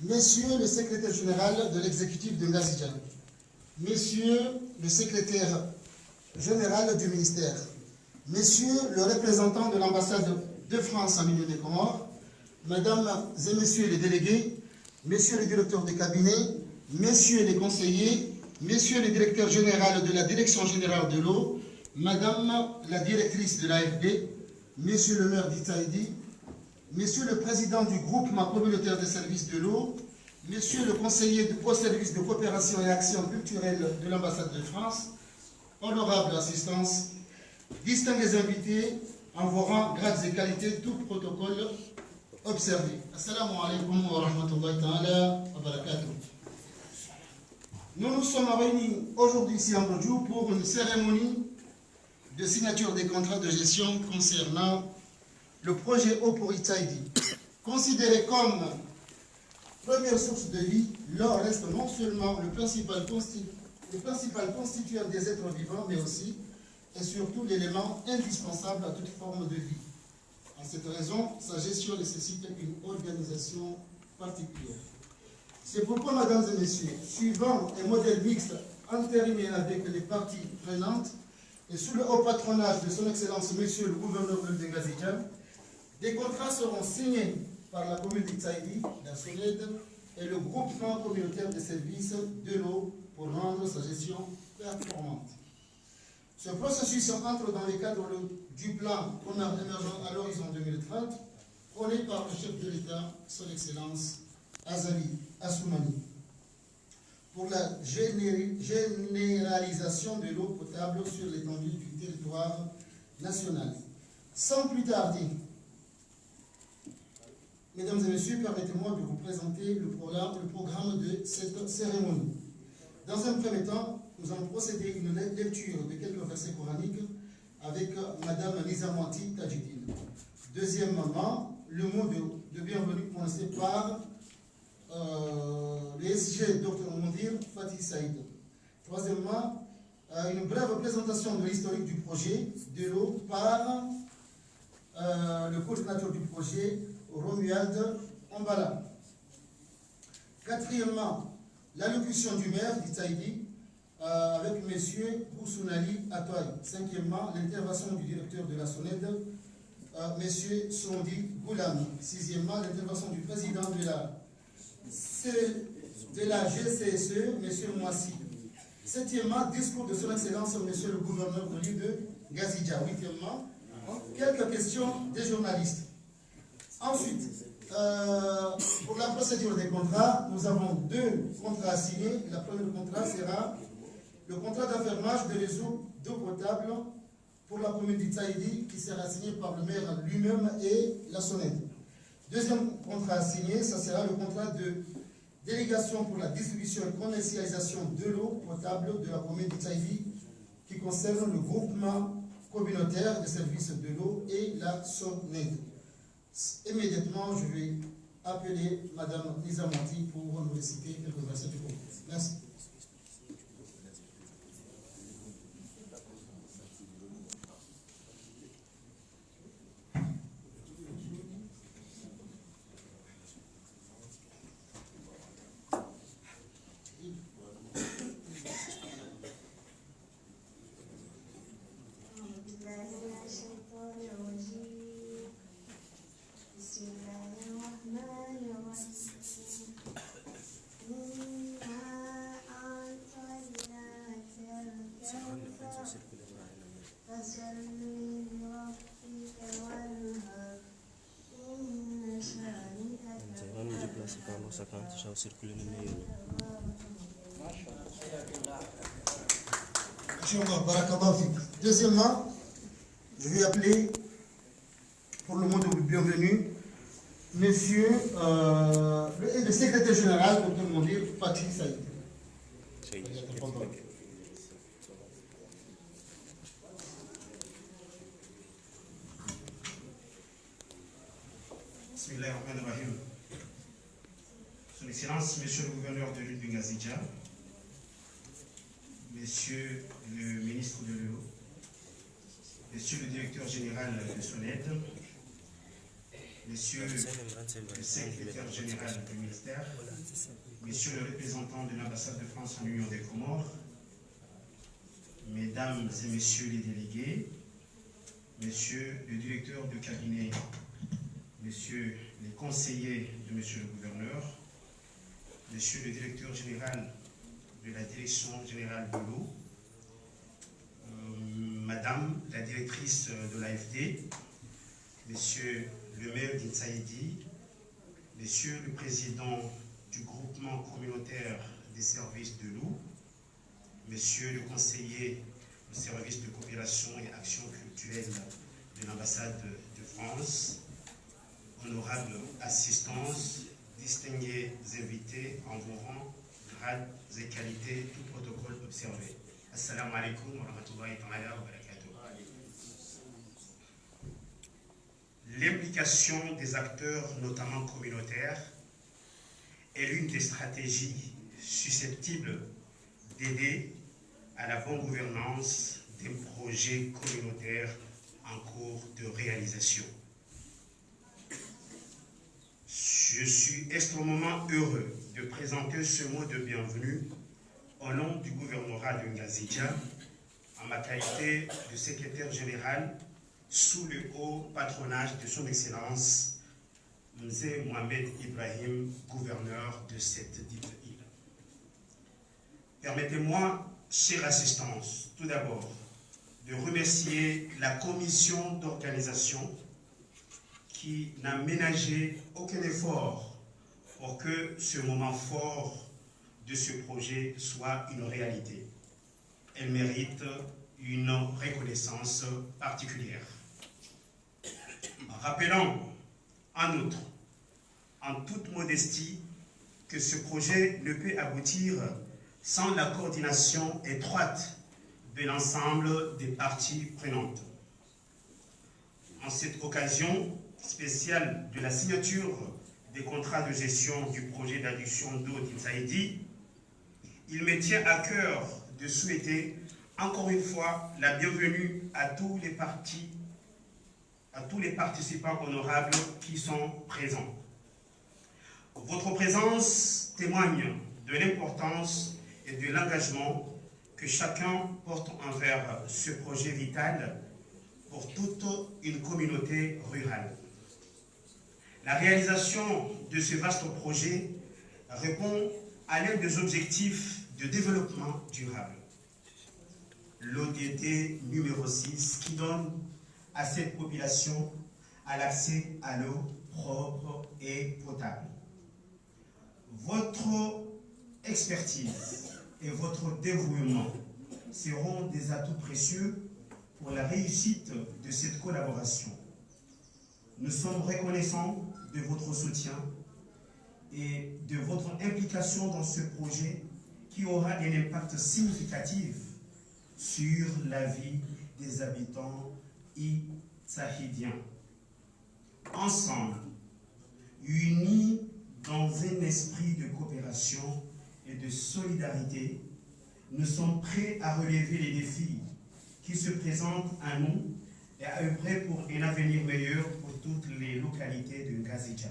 Monsieur le secrétaire général de l'exécutif de Ngazidjan, Monsieur le secrétaire général du ministère, Monsieur le représentant de l'ambassade de France en milieu des Comores, Mesdames et Messieurs les délégués, Messieurs les directeurs de cabinet, Messieurs les conseillers, Messieurs les directeurs généraux de la Direction générale de l'eau, Madame la directrice de l'AFD, Monsieur le maire d'Itaïdi, Monsieur le président du groupement communautaire des services de l'eau, Monsieur le conseiller au service de coopération et action culturelle de l'ambassade de France, honorable assistance, distingués invités, en vos rangs, grades et qualités, tout protocole observé. Assalamu alaikum wa rahmatullahi ta'ala wa barakatuh. Nous nous sommes réunis aujourd'hui ici en Brodjou pour une cérémonie de signature des contrats de gestion concernant le projet eau pour Itaïdi. Considéré comme première source de vie, l'eau reste non seulement le principal constituant des êtres vivants, mais aussi et surtout l'élément indispensable à toute forme de vie. En cette raison, sa gestion nécessite une organisation particulière. C'est pourquoi, mesdames et messieurs, suivant un modèle mixte entériné avec les parties prenantes et sous le haut patronage de son Excellence Monsieur le gouverneur de Ngazidjan, des contrats seront signés par la commune d'Itaïdi, la SONED et le groupement communautaire des services de l'eau pour rendre sa gestion performante. Ce processus entre dans le cadre du plan commun émergent à l'horizon 2030, prôné par le chef de l'État, son Excellence Azali Assoumani, pour la généralisation de l'eau potable sur l'étendue du territoire national. Sans plus tarder, mesdames et messieurs, permettez-moi de vous présenter le programme de cette cérémonie. Dans un premier temps, nous allons procéder à une lecture de quelques versets coraniques avec Madame Nizamouati Tadjidine. Deuxièmement, le mot de bienvenue prononcé par le SG Dr Mondir Fatih Saïd. Troisièmement, une brève présentation de l'historique du projet de l'eau par le coordinateur du projet, Romuald Ombala. Quatrièmement, l'allocution du maire d'Itaïdi avec M. Boussounali Atoy. Cinquièmement, l'intervention du directeur de la SONED, M. Sondi Goulam. Sixièmement, l'intervention du président de la GCSE, M. Moissi. Septièmement, discours de son Excellence, M. le gouverneur de l'île de Ngazidjan. Huitièmement, quelques questions des journalistes. Ensuite, pour la procédure des contrats, nous avons deux contrats à signer. Le premier contrat sera le contrat d'affermage de réseau d'eau potable pour la commune d'Itaïdi qui sera signé par le maire lui-même et la SONED. Deuxième contrat à signer, ça sera le contrat de délégation pour la distribution et commercialisation de l'eau potable de la commune d'Itaïdi qui concerne le groupement communautaire des services de l'eau et la SONED. Immédiatement, je vais appeler Madame Nizamouati pour nous réciter quelques versets du Coran. Merci. Deuxièmement, je vais appeler pour le mot de bienvenue Monsieur le secrétaire général de tout le monde, Fatih Saïd. Bismillahirrahmanirrahim. Son Excellence, Monsieur le gouverneur de l'île de Ngazidjan, Monsieur le ministre de l'eau, Monsieur le directeur général de SONED, Messieurs le secrétaire général du ministère, Messieurs le représentant de l'ambassade de France en Union des Comores, Mesdames et Messieurs les délégués, Monsieur le directeur de cabinet, Messieurs les conseillers de Monsieur le gouverneur, Monsieur le directeur général de la direction générale de l'eau, Madame la directrice de l'AFD, Monsieur le maire d'Insaïdi, Monsieur le président du groupement communautaire des services de l'eau, Monsieur le conseiller au service de coopération et action culturelle de l'ambassade de France, honorable assistance, distingués invités en vos rangs, grades et qualités, tout protocole observé. Assalamu alaikum wa rahmatullahi ta'ala wa barakatuh. L'implication des acteurs, notamment communautaires, est l'une des stratégies susceptibles d'aider à la bonne gouvernance des projets communautaires en cours de réalisation. Je suis extrêmement heureux de présenter ce mot de bienvenue au nom du gouvernorat de Ngazidja, en ma qualité de secrétaire général sous le haut patronage de son Excellence Mzee Mohamed Ibrahim, gouverneur de cette dite île. Permettez-moi, chère assistance, tout d'abord, de remercier la commission d'organisation qui n'a ménagé aucun effort pour que ce moment fort de ce projet soit une réalité. Elle mérite une reconnaissance particulière. En rappelant, en outre, en toute modestie, que ce projet ne peut aboutir sans la coordination étroite de l'ensemble des parties prenantes. En cette occasion spéciale de la signature des contrats de gestion du projet d'adduction d'eau d'Insaïdi, il me tient à cœur de souhaiter encore une fois la bienvenue à tous les participants honorables qui sont présents. Votre présence témoigne de l'importance et de l'engagement que chacun porte envers ce projet vital pour toute une communauté rurale. La réalisation de ce vaste projet répond à l'un des objectifs de développement durable, l'ODD numéro 6, qui donne à cette population l'accès à l'eau propre et potable. Votre expertise et votre dévouement seront des atouts précieux pour la réussite de cette collaboration. Nous sommes reconnaissants de votre soutien et de votre implication dans ce projet qui aura un impact significatif sur la vie des habitants sahidiens. Ensemble, unis dans un esprit de coopération et de solidarité, nous sommes prêts à relever les défis qui se présentent à nous et à œuvrer pour un avenir meilleur pour toutes les localités de Ngazidja.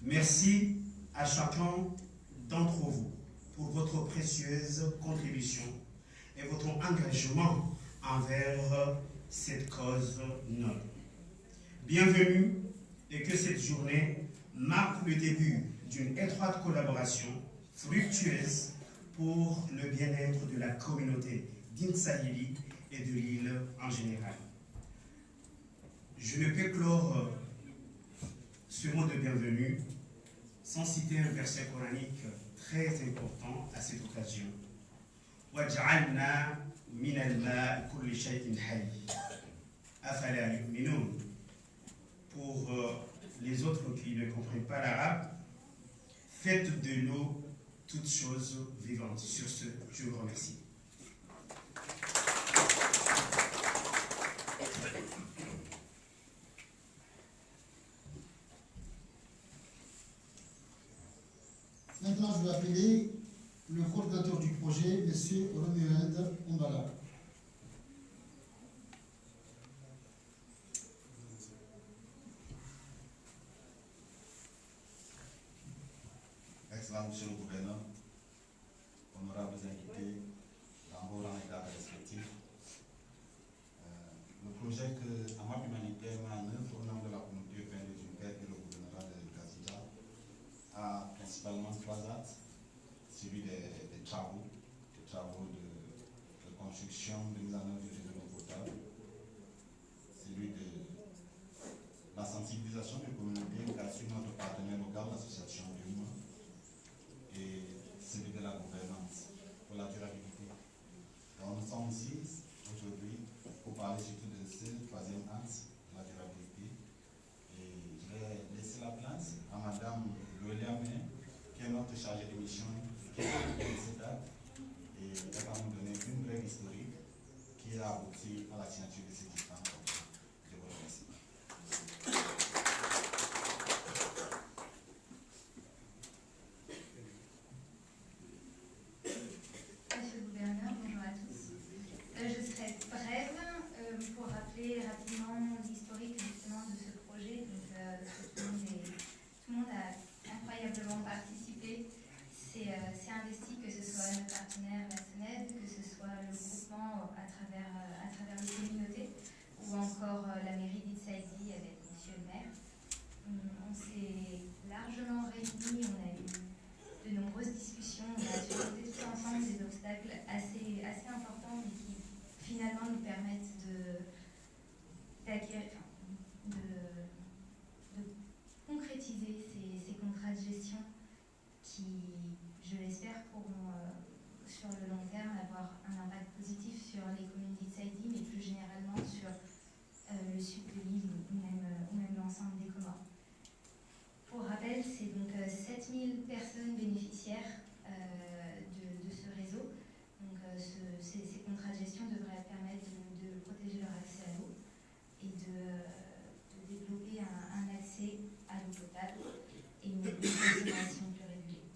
Merci à chacun d'entre vous pour votre précieuse contribution et votre engagement envers cette cause noble. Bienvenue et que cette journée marque le début d'une étroite collaboration fructueuse pour le bien-être de la communauté d'Insaïdi et de l'île en général. Je ne peux clore ce mot de bienvenue sans citer un verset coranique très important à cette occasion. وَجْعَلْنَا مِنَ الْمَاءِ كُلِّ شَيْءٍ حَيٍّ أَفَلَا يُؤْمِنُونَ. Pour les autres qui ne comprennent pas l'arabe, faites de l'eau toutes choses vivantes. Sur ce, je vous remercie. Maintenant, je vais appeler le coordinateur du projet, M. Romuald Ombala. Excellent Monsieur le Gouverneur, honorables invités, dans vos rangs et cadres respectifs, le projet que AMAP Humanitaire met en œuvre au nom de la communauté urbaine de Dunkerque et le gouvernorat de Kazida a principalement trois axes. Celui des travaux de construction, de mise en œuvre du réseau d'eau potable, celui de la sensibilisation des communautés qu'assure notre partenaire local, l'association DUM, et celui de la gouvernance pour la durabilité. Donc nous sommes ici aujourd'hui pour parler surtout de ce troisième axe, la durabilité. Et je vais laisser la place à Madame Loelia May, qui est notre chargée de mission, qui est de cet acte, et elle va nous donner une brève historique qui a abouti à la signature de cette distance. Je vous remercie. Monsieur le gouverneur, bonjour à tous. Je serai brève pour rappeler rapidement l'historique justement de ce projet. Donc, tout le monde a incroyablement participé. C'est investi, que ce soit notre partenaire, la SNED, que ce soit le groupement à travers les communautés, ou encore la mairie d'Itsaïdi avec monsieur le maire. On s'est largement réunis, on a eu de nombreuses discussions, on a surmonté tous ensemble des obstacles assez importants, mais qui finalement nous permettent de concrétiser ces contrats de gestion qui, je l'espère, pourront sur le long terme avoir un impact positif sur les communes d'Itsaïdi, mais plus généralement sur le sud de l'île ou même l'ensemble des Comores. Pour rappel, c'est donc 7000 personnes bénéficiaires de ce réseau. Donc ces contrats de gestion devraient permettre de protéger leur accès à l'eau et de développer un accès à l'eau potable et une consommation plus régulée.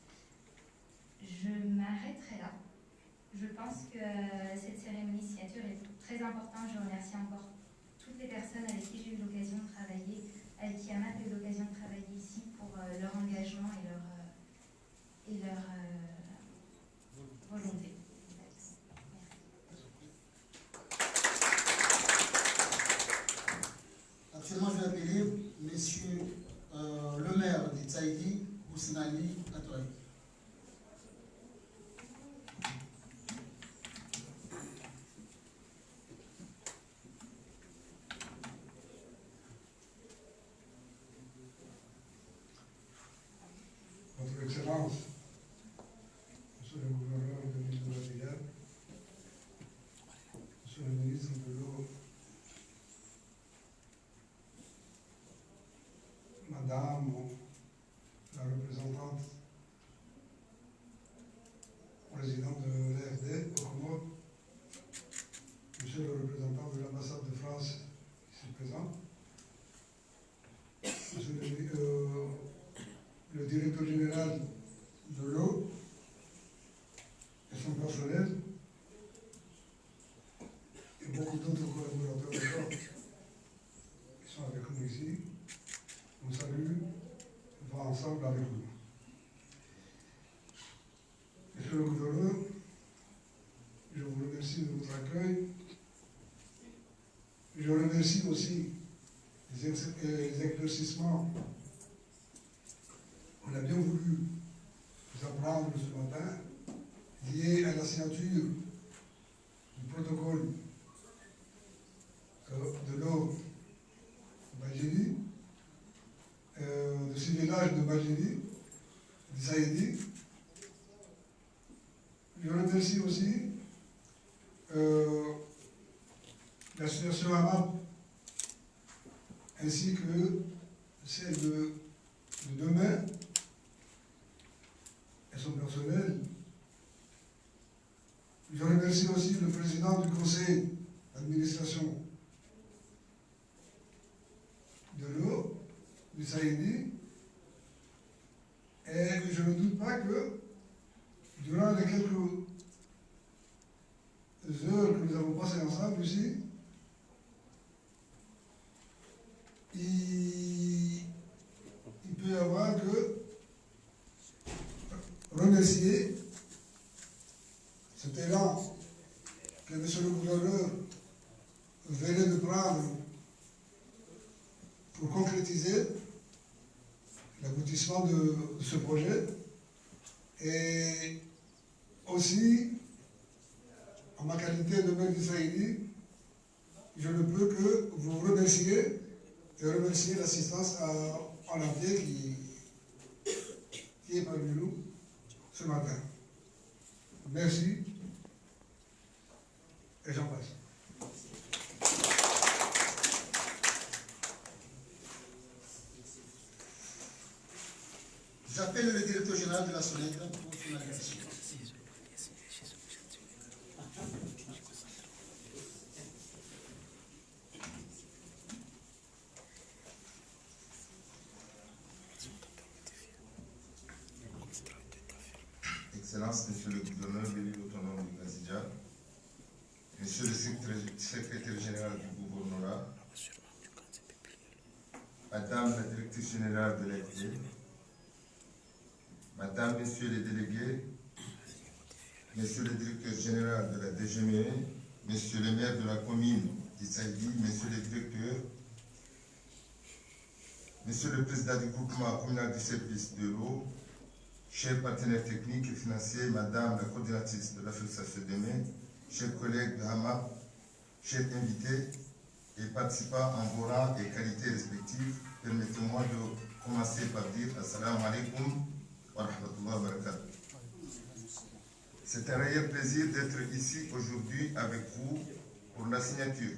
Je m'arrêterai là. Je pense que cette cérémonie de signature est très importante. Je remercie encore toutes les personnes avec qui j'ai eu l'occasion de travailler, avec qui AMAP a eu l'occasion de travailler ici pour leur engagement et leur volonté. Actuellement, je vais appeler monsieur le maire d'Itsaïdi, Boussinali Atoy. Votre Excellence, Monsieur le gouverneur de l'île de la Villette, Monsieur le ministre de l'eau, Madame la représentante présidente de l'AFD au Comores, Monsieur le représentant de l'ambassade de France ici présent, Monsieur le directeur général de l'eau et son personnel, et beaucoup d'autres collaborateurs encore qui sont avec nous ici, nous saluent, nous vont ensemble avec nous. Monsieur le gouverneur, je vous remercie de votre accueil. Je remercie aussi les éclaircissements qu'on a bien voulu vous apprendre ce matin, liés à la signature du protocole de l'eau de Badjiri, de ce village de Badjiri, d'Issaïdi. Je remercie aussi l'association AMAP ainsi que celle de demain et son personnel. Je remercie aussi le président du conseil d'administration de l'eau, du Saïdi, et je ne doute pas que durant les quelques heures que nous avons passées ensemble ici, il peut y avoir que remercier cet élan que M. le gouverneur venait de prendre pour concrétiser l'aboutissement de ce projet. Et aussi, en ma qualité de maire d'Israëli, je ne peux que vous remercier et remercier l'assistance en entier qui est parmi nous ce matin. Merci et j'en passe. J'appelle le directeur général de la SONED pour son intervention. Excellence, Monsieur le gouverneur de l'île autonome du Ngazidja, Monsieur le secrétaire général du gouvernorat, Madame la directrice générale de l'AFD, Madame, Messieurs les délégués, Monsieur le directeur général de la DGME, Monsieur le maire de la commune d'Issaïdi, Messieurs les directeurs, Monsieur le président du groupement communal du service de l'eau, chers partenaires techniques et financiers, Madame la coordinatrice de l'association de mai, chers collègues de HAMAP, chers invités et participants en vos rangs et qualités respectives, permettez-moi de commencer par dire Assalamu alaikum wa rahmatullahi wa barakatuh. C'est un réel plaisir d'être ici aujourd'hui avec vous pour la signature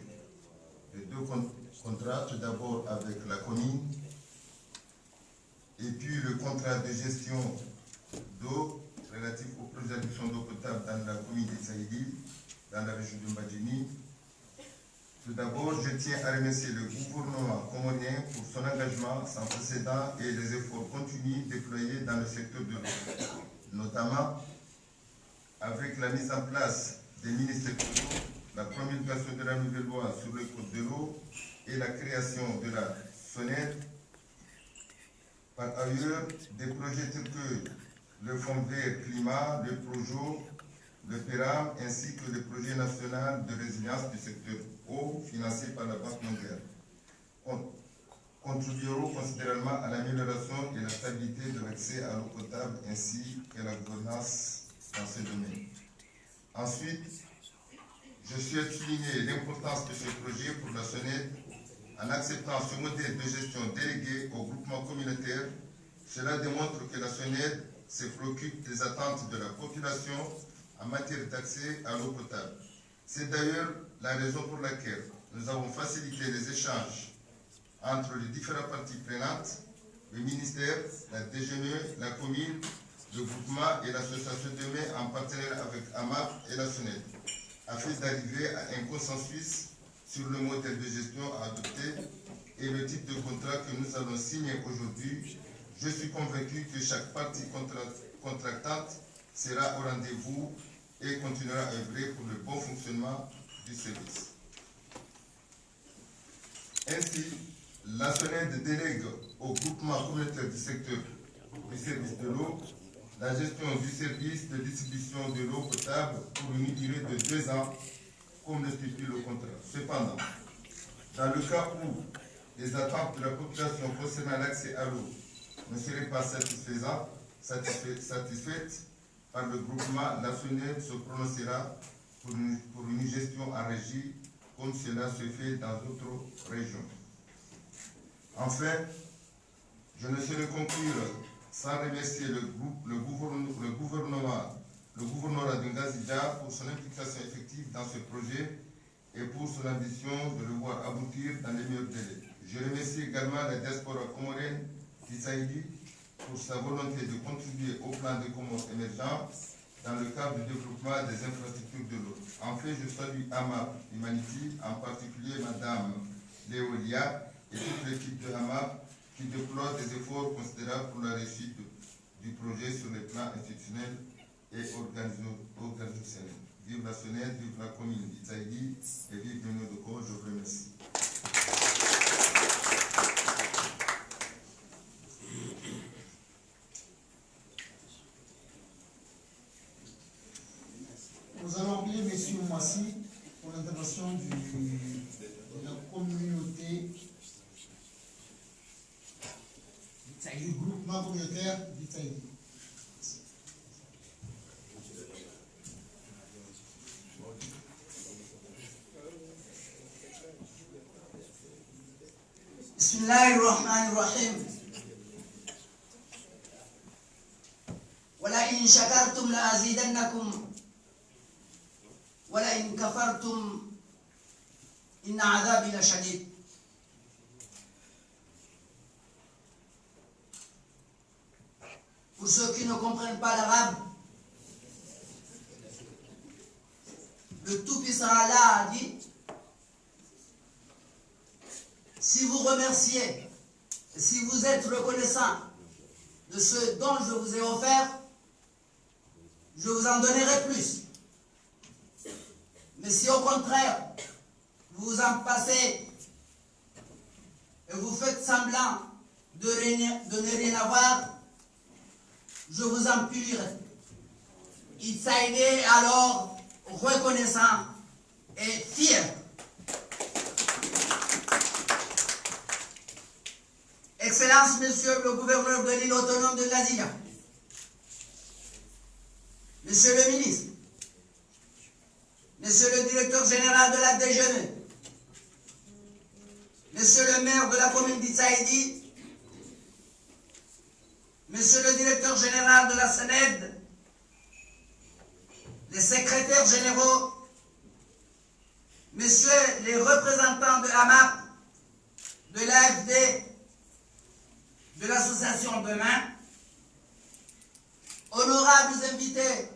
de deux contrats, tout d'abord avec la commune et puis le contrat de gestion d'eau relatif au projet d'adduction d'eau potable dans la commune d'Issaïdi, dans la région de Mbadjini. Tout d'abord, je tiens à remercier le gouvernement comorien pour son engagement sans précédent et les efforts continus déployés dans le secteur de l'eau, notamment avec la mise en place des ministères de l'eau, la promulgation de la nouvelle loi sur le code de l'eau et la création de la SONED. Par ailleurs, des projets tels que le Fonds vert climat, le Projo, le PERAM, ainsi que le projet national de résilience du secteur eau, financé par la Banque mondiale, contribueront considérablement à l'amélioration et la stabilité de l'accès à l'eau potable ainsi que la gouvernance dans ce domaine. Ensuite, je souhaite souligner l'importance de ce projet pour la SONED en acceptant ce modèle de gestion délégué au groupement communautaire. Cela démontre que la SONED se préoccupe des attentes de la population en matière d'accès à l'eau potable. C'est d'ailleurs la raison pour laquelle nous avons facilité les échanges entre les différentes parties prenantes, le ministère, la DGME, la commune, le groupement et l'association de mai en partenariat avec AMAP et la SONED, afin d'arriver à un consensus sur le modèle de gestion à adopter et le type de contrat que nous allons signer aujourd'hui. Je suis convaincu que chaque partie contractante sera au rendez-vous et continuera à œuvrer pour le bon fonctionnement du service. Ainsi, la SONED délègue au groupement communautaire du secteur du service de l'eau la gestion du service de distribution de l'eau potable pour une durée de 2 ans, comme le stipule le contrat. Cependant, dans le cas où les attentes de la population concernant l'accès à l'eau ne seraient pas satisfaites par le groupement, la SONED se prononcera pour une gestion en régie, comme cela se fait dans d'autres régions. Enfin, je ne saurais conclure sans remercier le gouvernorat de Ngazidja pour son implication effective dans ce projet et pour son ambition de le voir aboutir dans les meilleurs délais. Je remercie également la diaspora comorienne d'Issaïdi pour sa volonté de contribuer au plan de Comores émergents dans le cadre du développement des infrastructures de l'eau. Enfin, je salue AMAP Humanity, en particulier Madame Léolia et toute l'équipe de AMAP qui déploie des efforts considérables pour la réussite du projet sur les plans institutionnels et organisationnels. Vive la SONED, vive la commune d'Issaïdi et vive le nom de corps. Je vous remercie. Nous allons appeler M. Mouassi pour l'intervention de la communauté du groupement communautaire d'Italie. بسم الله الرحمن الرحيم ولئن شكرتم لأزيدنكم ولئن كفرتم إن عذابي لشديد. Pour ceux qui ne comprennent pas l'arabe, le Tout-Puissant Allah a dit: si vous remerciez, si vous êtes reconnaissant de ce dont je vous ai offert, je vous en donnerai plus. Mais si au contraire, vous vous en passez et vous faites semblant de ne rien avoir, je vous en punirai. Soyez alors reconnaissant et fier. Excellence, Monsieur le gouverneur de l'île autonome de Gazia, Monsieur le ministre, Monsieur le directeur général de la DGE, Monsieur le maire de la commune d'Itsaïdi, Monsieur le directeur général de la SENED, les secrétaires généraux, Messieurs les représentants de AMAP, de l'AFD, de l'association Demain, honorables invités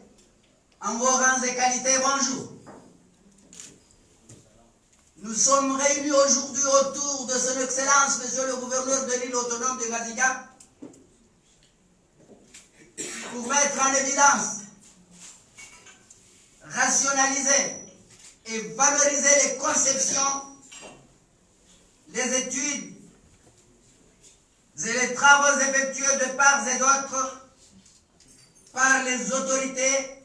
en vos rangs et qualités, bonjour. Nous sommes réunis aujourd'hui autour de son Excellence, Monsieur le gouverneur de l'île autonome de Gazia, pour mettre en évidence, rationaliser et valoriser les conceptions, les études et les travaux effectués de part et d'autre par les autorités,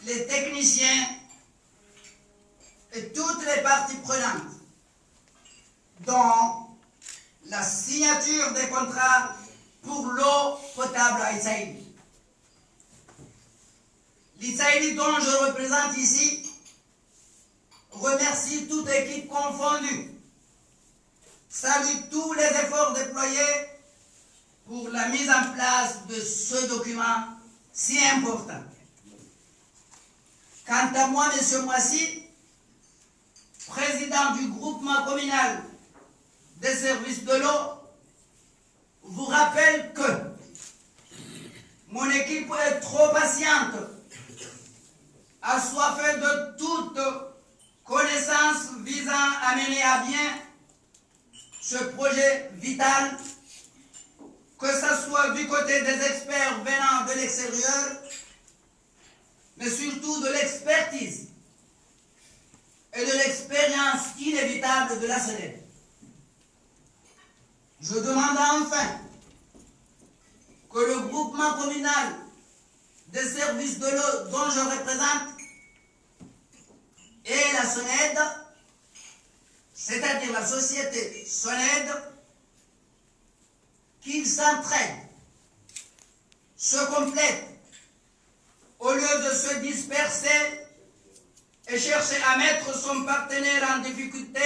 les techniciens et toutes les parties prenantes, dont la signature des contrats pour l'eau potable à Itaïdi. L'Itaïdi dont je représente ici remercie toute équipe confondue, salue tous les efforts déployés pour la mise en place de ce document si important. Quant à moi, M. Mouassi, président du groupement communal des services de l'eau, vous rappelle que mon équipe est trop patiente, assoiffée de toute connaissance visant à mener à bien ce projet vital, que ce soit du côté des experts venant de l'extérieur, mais surtout de l'expertise et de l'expérience inévitable de la SENED. Je demande enfin que le groupement communal des services de l'eau dont je représente et la SENED, c'est-à-dire la société SENED, qu'ils s'entraident, se complètent, au lieu de se disperser et chercher à mettre son partenaire en difficulté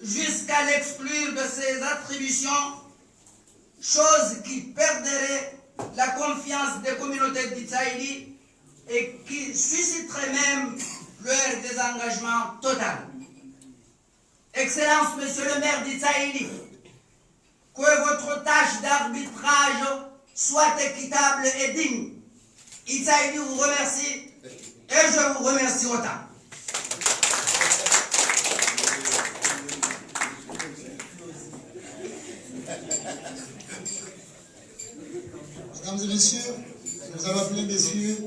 jusqu'à l'exclure de ses attributions, chose qui perdrait la confiance des communautés d'Itsaïdi et qui susciterait même leur désengagement total. Excellence, Monsieur le maire d'Itsaïdi, que votre tâche d'arbitrage soit équitable et digne. Itsaïdi vous remercie et je vous remercie autant. Mesdames et messieurs, nous allons appeler messieurs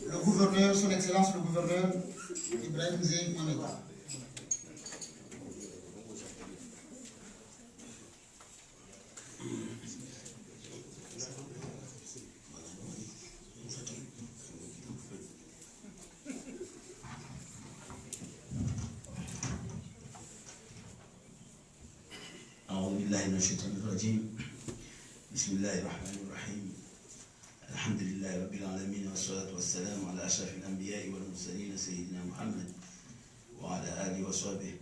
le gouverneur, son Excellence le gouverneur Ibrahim Zé Maneta. من الشيطان الرجيم بسم الله الرحمن الرحيم الحمد لله رب العالمين والصلاة والسلام على أشرف الأنبياء والمرسلين سيدنا محمد وعلى آله وصحبه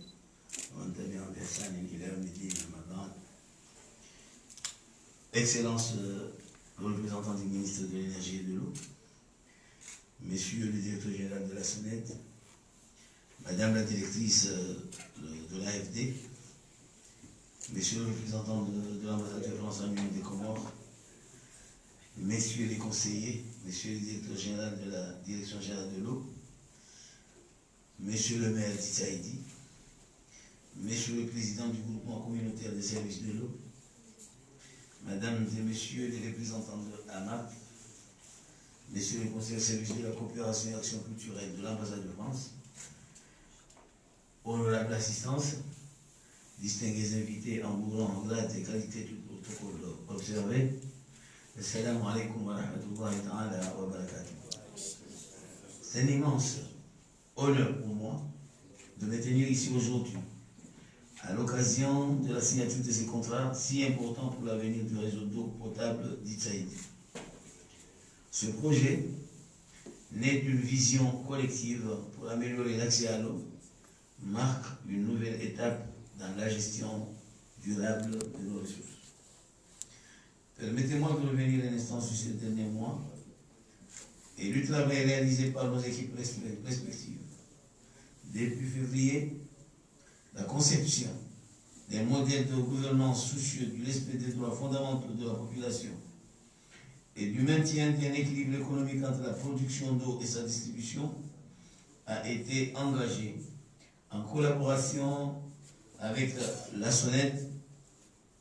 ومن تبعهم بإحسان إلى يوم الدين أما بعد. Excellence, le représentant du ministre de l'Énergie et de l'Eau, Monsieur le directeur général de la SONED, Madame la directrice de l'AFD, Monsieur le représentant de l'ambassade de France en Union des Comores, Messieurs les conseillers, Monsieur le directeur général de la Direction générale de l'eau, Monsieur le maire d'Itsaïdi, Monsieur le président du groupement communautaire des services de l'eau, Mesdames et Messieurs les représentants de AMAP, Messieurs les conseillers de service de la coopération et action culturelle de l'ambassade de France, honorable assistance, distingués invités en bourreau, en grade et qualité du protocole observé, Assalamu alaikum wa rahmatullahi ta'ala wa barakatuh. C'est un immense honneur pour moi de me tenir ici aujourd'hui à l'occasion de la signature de ces contrats si importants pour l'avenir du réseau d'eau potable d'Itsaïdi. Ce projet naît d'une vision collective pour améliorer l'accès à l'eau, marque une nouvelle étape dans la gestion durable de nos ressources. Permettez-moi de revenir un instant sur ces derniers mois et du travail réalisé par nos équipes respectives. Depuis février, la conception des modèles de gouvernance soucieux du respect des droits fondamentaux de la population et du maintien d'un équilibre économique entre la production d'eau et sa distribution a été engagée en collaboration avec la SONED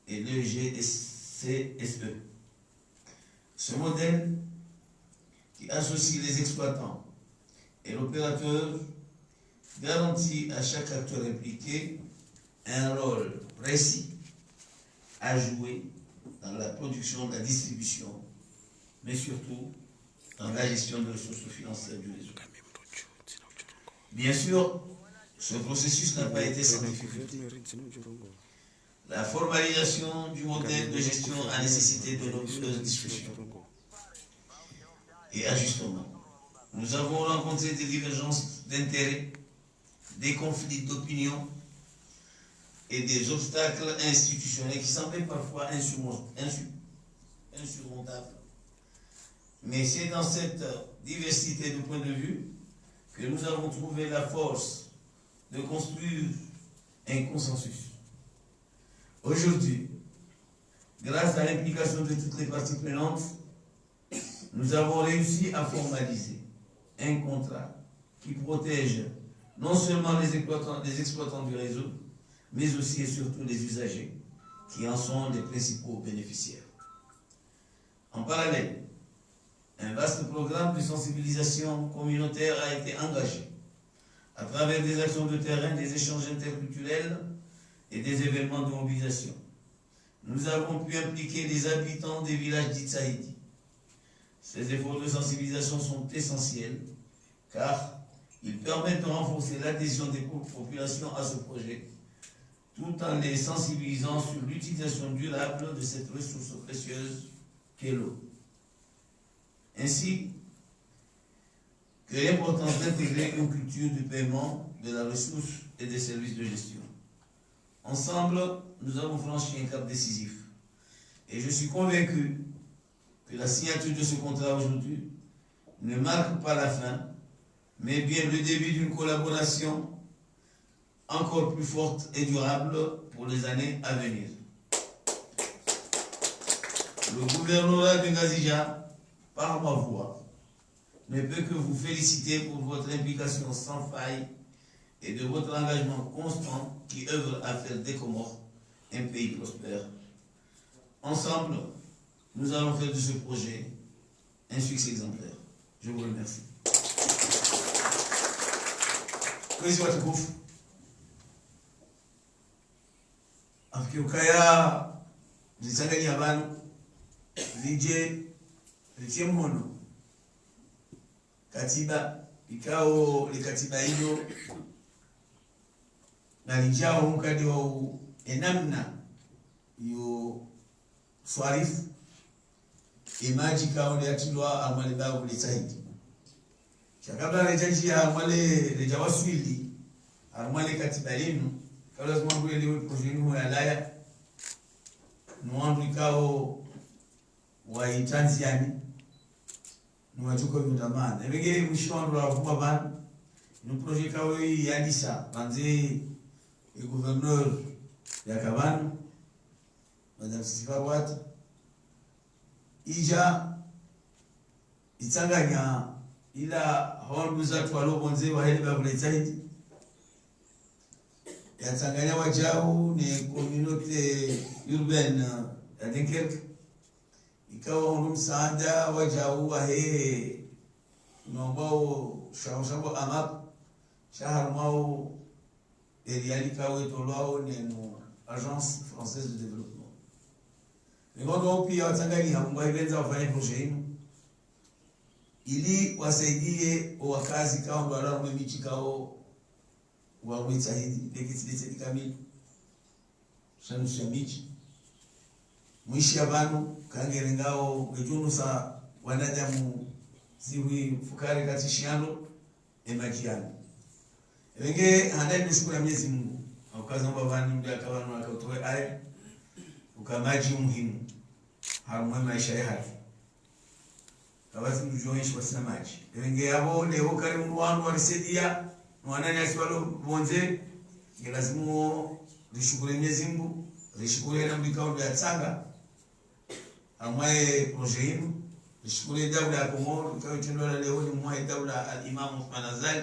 et le GCSE. Ce modèle qui associe les exploitants et l'opérateur garantit à chaque acteur impliqué un rôle précis à jouer dans la production, la distribution, mais surtout dans la gestion de ressources financières du réseau. Bien sûr, ce processus n'a pas été sans difficulté. La formalisation du modèle de gestion a nécessité de nombreuses discussions et ajustements. Nous avons rencontré des divergences d'intérêts, des conflits d'opinion et des obstacles institutionnels qui semblaient parfois insurmontables. Mais c'est dans cette diversité de points de vue que nous avons trouvé la force de construire un consensus. Aujourd'hui, grâce à l'implication de toutes les parties prenantes, nous avons réussi à formaliser un contrat qui protège non seulement les exploitants du réseau, mais aussi et surtout les usagers, qui en sont les principaux bénéficiaires. En parallèle, un vaste programme de sensibilisation communautaire a été engagé à travers des actions de terrain, des échanges interculturels et des événements de mobilisation. Nous avons pu impliquer les habitants des villages d'Itsaïdi. Ces efforts de sensibilisation sont essentiels car ils permettent de renforcer l'adhésion des populations à ce projet tout en les sensibilisant sur l'utilisation durable de cette ressource précieuse qu'est l'eau. Ainsi que l'importance d'intégrer une culture du paiement de la ressource et des services de gestion. Ensemble, nous avons franchi un cap décisif. Et je suis convaincu que la signature de ce contrat aujourd'hui ne marque pas la fin, mais bien le début d'une collaboration encore plus forte et durable pour les années à venir. Le gouvernorat de Ngazija, par ma voix, ne peut que vous féliciter pour votre implication sans faille et de votre engagement constant qui œuvre à faire des Comores un pays prospère. Ensemble, nous allons faire de ce projet un succès exemplaire. Je vous remercie. Afikiukaya zisanganya abantu zije zitie mmono katiba ikao likatiba hilo na lijao mkadi wa enamna yo swarifu imaji kaone atilwa amwale babu litahidi chakabla rejanjia amwale reja waswili amwale katiba linu kabla zimwangu ile projenu ya laya nuandu ikao wa Tanzania nuwachuko vitamana ebege mshwandu wa kuma bana no projet kao yandisa banze le gouverneur ya Kabana madame Sifa Wati ija itanganya ila honduza twalo bonze wa hele babule zaidi yatanganya wajao ni communauté urbaine ya Dunkerque ikawa hondu msaada wajao wa he nombao shawashabo amap shahar mao erialika wetolwao neno Agence Française de Développement. Ngondo pia watanganya mwaibeza wafanye projet hino ili wasaidie wakazi kao ndo alaro memichi kao wa mwitahidi dekitidete kamili shanu shamichi mwishi abantu kangerengao wejunu sa wanadamu ziwi fukari katishiano emajiano Enge handa nishukuru Mwenyezi Mungu. Ukaza mbavani ndio akawa akatoe aya ukamaji muhimu. Harumwe maisha ya haki. Kawazi mjoishi wasina maji. Enge abo leo karimu wangu walisedia mwanani aswalo bonze ni lazima rishukuru Mwenyezi Mungu, rishukuru na mbikao ya tsanga. Amwaye projet rishukuru daula ya Komoro kwa tendo leo ni mwaye daula al-Imam Uthman Azali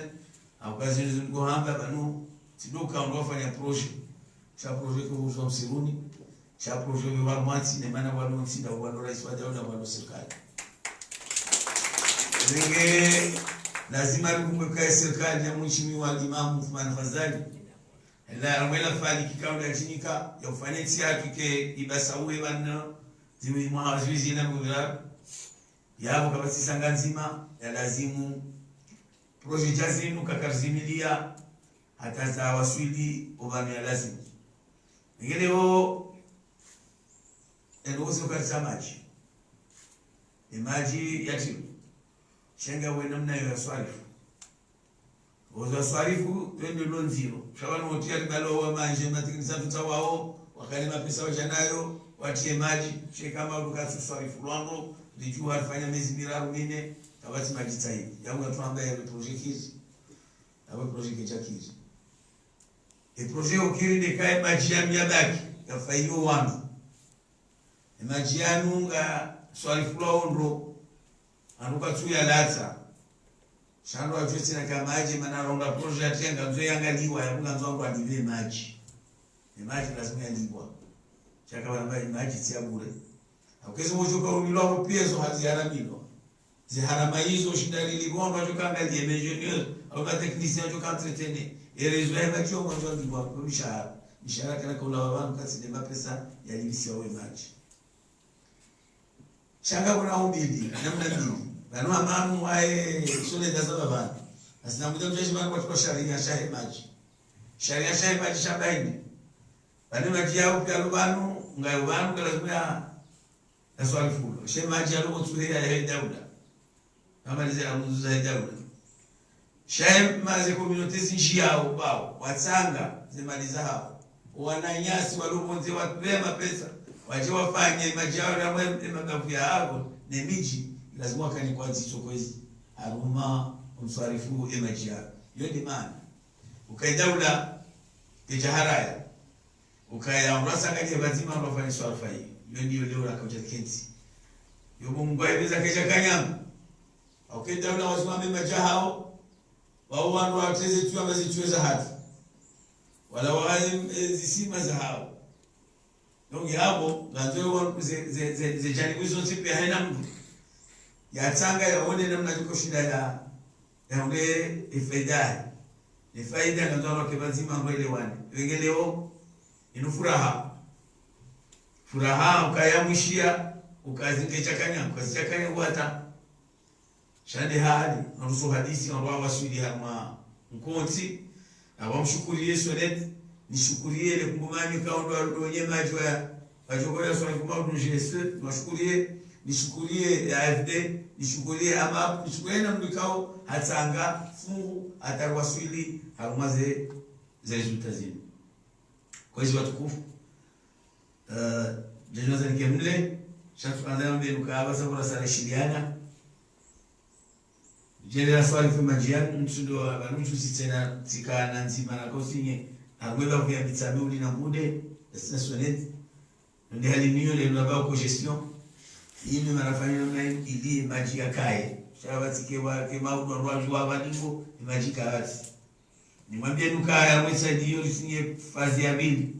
akazi ndio hamba banu tidoka ndofanya projet cha projet kwa uzo msiruni cha projet wa Rwanda ni maana wanu sida wa rais wa daula wa serikali nge lazima rukumbuka serikali ya mheshimiwa Imam Uthman Fazali la amela fali kikao ya chinika ya ufanisi yake ibasawe bana ziwi mwazizi na mwira yabo kabasi sanga nzima ya lazimu projet jazinu kakarzimilia hata za waswili obani ya lazimu ngeleo elozo karsamaji imaji yati shenga we namna ya swarifu ozo swarifu twende lonziro shawani wotia libalo wa manje matikisa tutawao wakalima pesa wajanayo watie maji shekama lukatu swarifu lwando dijua alifanya miezi miraru mine kabati majitahidi yangu atuambia ya projet hizi awe projet kichakizi projet ukiri de kai majiani ya baki yafaiyo wangu majianu nga swarifu lwando anuka tu ya lata shando ajoti na kamaji mana ronda projet atenga nzo yangaliwa ya kunga nzo adive maji maji lazima yalibwa chaka bana maji tia bure ukezi mojoka umilwa piezo haziharamilo ziharama hizo shindani ligonwa jokanga die ingénieur au ba technicien joka entretenir et résultat ba chongo nzo ndibwa kubishara mishara kana kwa abantu kasi de mapesa yalibisia we maji changa kuna umbili namna mbili bano amamu wae shule za baba asina muda mjeshi bana kwa sharia shahe maji sharia shahe maji shabaini bani maji yao pia lubanu ngayo banu lazima na swali fulo she maji yalo kutuhia ya daula kama nize amuzu za daula shahe mazi community zinjiao bao watsanga zimaliza hapo wananyasi walobonze wapema pesa waje wafanye maji yao na magavu ya hapo ni miji lazima kani kwa zisoko hizi haruma umswarifu emajia hiyo ni maana ukaidaula tijaharaya ukaya urasanga je bazima unafanya swarifa hii hiyo ndio leo la kaja kenzi hiyo Mungu aiweza kesha kanyama ukaidaula wasimame majahao wao wandu wateze tu amazituweza hatu wala wao zisima za hao ndio hapo ndio wao ze jani hizo sipi haina mtu ya tanga yaone namna yuko shida ya ule ifaida ni faida ndio kibazima ngoelewane wengeleo inufuraha furaha ukayamshia ukazingecha ukasichakanya wata shande hali nusu hadisi na waswidi hama mkonti na wamshukuru Yesu net nishukurie ile kungumani kaondo wenye maji wachokoya swali kuma ku GSE nishukurie AFD nishukurie AMAP nishukurie na mlikao hatanga fungu atarwasili harumaze za resulta zinu. Kwa hizo watukufu Jajwaza nikemle shatu kandayo mbenu kaaba sabura sara shiriana General swali fuma jiani mtundo wa banuchu sitena tika nanzima na kosinye agweba kwa bitsabe uli na mude sina sonete ndio hali niyo le nabao ko gestion yimi marafanya na ili maji yakae shabati kewa kema udorwa jwa baningo maji kaati nimwambie nukaya mwesa ndio lisinye fazi ya pili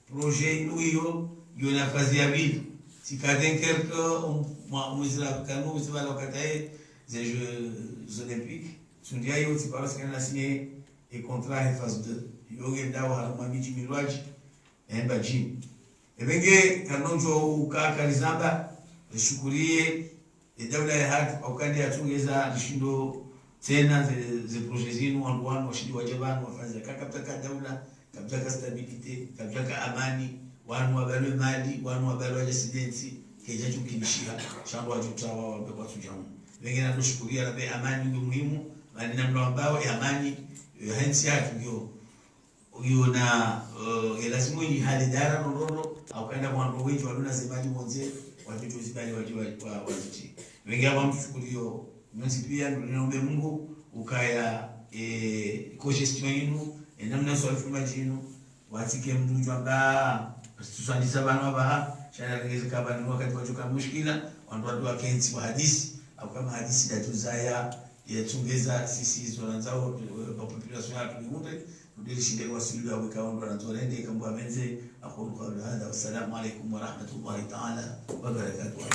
projet inu hiyo na fazi ya pili tikadenkerko mwezira kanu mwezira lokatae des Jeux Olympiques. Sundia yo ti parce qu'on a signé un contrat en phase 2. Yo genda wa haruma miji mirwaji emba jim. Ebenge kanonjo ukaka lizamba shukurie dawla ya haki au kandi atungeza lishindo tena ze projets zinu wangu washindi wa jabani wafanza kakapaka dawla kapaka stabilité kapaka amani wanu wabalwe mali wanu wabalwe residence keja chukimishia shangwa jutawa wabekwa tujamu wengine anashukuria labe amani ndio muhimu bali namna ambao amani hensi yake ndio na lazima ni hali dara norono au kaenda kwa ndo wengi walona semaji mwanze watu zibali wajichi wengine wamshukurio nasi pia ndio Mungu ukaya ko gestion yenu namna swalifu majinu watike mtu amba tusandisa bana baha shana ngeze kabani wakati wachoka mushkila watu wa kensi wa hadisi au kama hadisi datuzaya yatungeza sisi zonanzao population ya tuliunde ndio shinde wasili wa kaondo na tolende kama amenze aqulu qawli hadha wassalamu alaykum wa rahmatullahi ta'ala wa barakatuh.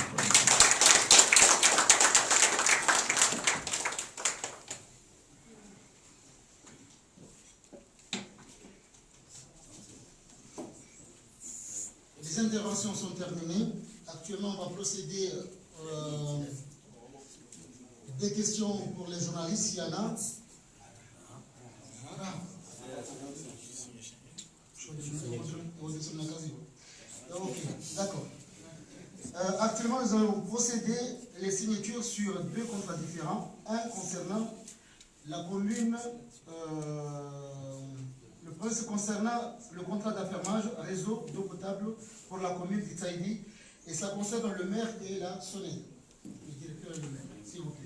Les interventions sont terminées. Actuellement, on va procéder des questions pour les journalistes, s'il y en a. Ok, d'accord. Actuellement, nous allons procéder les signatures sur deux contrats différents. Un concernant la commune, le premier concernant le contrat d'affermage réseau d'eau potable pour la commune d'Itsaïdi, et ça concerne le maire et la SONED. Le directeur et le maire, s'il vous plaît.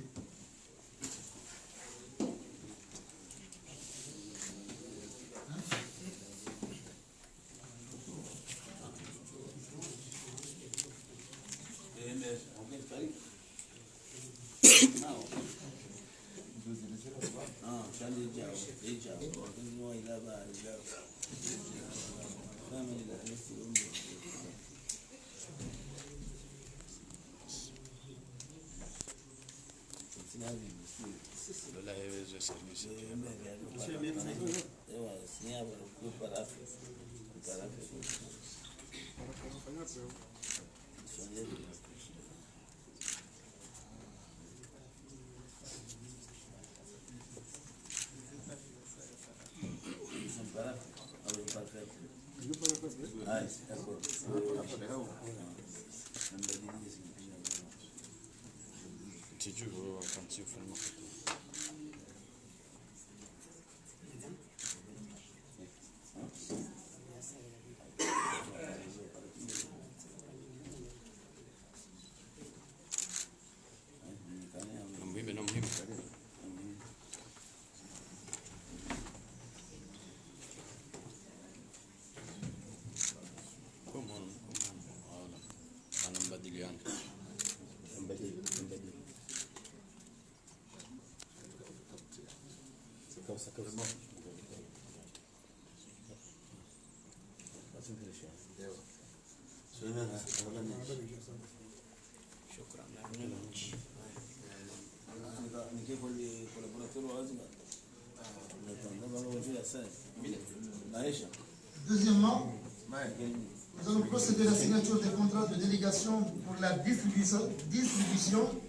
Deuxièmement, nous allons procéder à la signature des contrats de délégation pour la distribution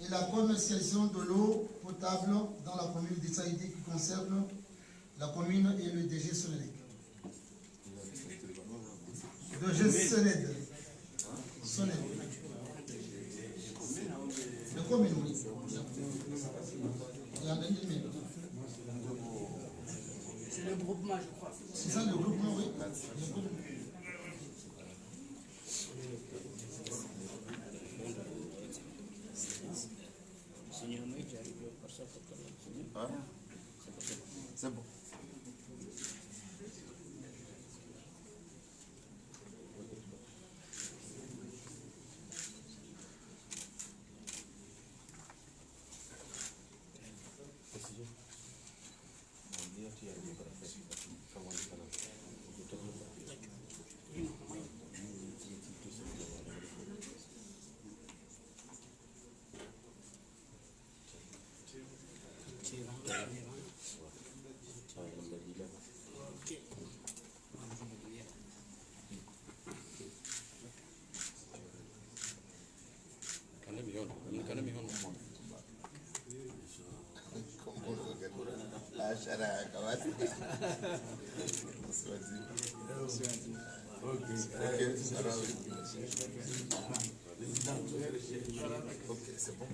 et la commercialisation de l'eau potable dans la commune d'Itsaïdi qui concerne la commune et le DG Sénélec. DG Sénélec. Sonné. Le commune, oui. Il y a un demi. C'est le groupement, je crois. C'est ça le groupement, oui. C'est bon. Ok, c'est bon.